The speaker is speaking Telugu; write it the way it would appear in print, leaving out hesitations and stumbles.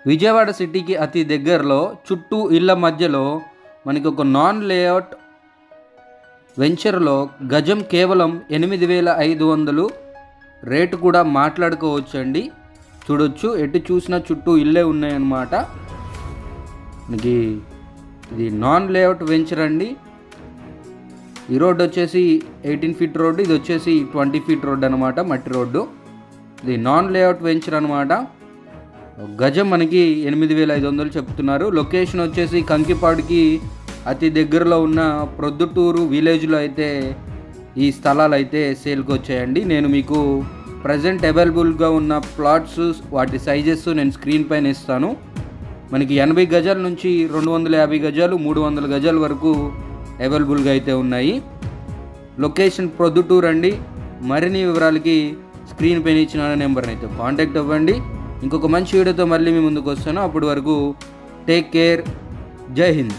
విజయవాడ సిటీకి అతి దగ్గరలో చుట్టూ ఇళ్ళ మధ్యలో మనకి ఒక నాన్ లేఅవుట్ వెంచర్లో గజం కేవలం 8,500 రేటు కూడా మాట్లాడుకోవచ్చండి. చూడొచ్చు, ఎటు చూసినా చుట్టూ ఇళ్ళే ఉన్నాయన్నమాట. మనకి ఇది నాన్ లేఅవుట్ వెంచర్ అండి. ఈ రోడ్డు వచ్చేసి 18 ఫీట్ రోడ్డు, ఇది వచ్చేసి 20 ఫీట్ రోడ్డు అనమాట, మట్టి రోడ్డు. ఇది నాన్ లేఅవుట్ వెంచర్ అనమాట. గజం మనకి 8,500 చెప్తున్నారు. లొకేషన్ వచ్చేసి కంకిపాడుకి అతి దగ్గరలో ఉన్న ప్రొద్దుటూరు విలేజ్లో అయితే ఈ స్థలాలు అయితే సేల్కి వచ్చాయండి. నేను మీకు ప్రజెంట్ అవైలబుల్గా ఉన్న ప్లాట్స్, వాటి సైజెస్ నేను స్క్రీన్ పైన ఇస్తాను. మనకి 80 గజాల నుంచి 250 గజాలు, 300 గజాల వరకు అవైలబుల్గా అయితే ఉన్నాయి. లొకేషన్ ప్రొద్దుటూరు అండి. మరిన్ని వివరాలకి స్క్రీన్ పైన ఇచ్చిన నెంబర్ని అయితే కాంటాక్ట్ అవ్వండి. ఇంకొక మంచి వీడియోతో మళ్ళీ మీ ముందుకు వస్తాను. అప్పటి వరకు టేక్ కేర్. జై హింద్.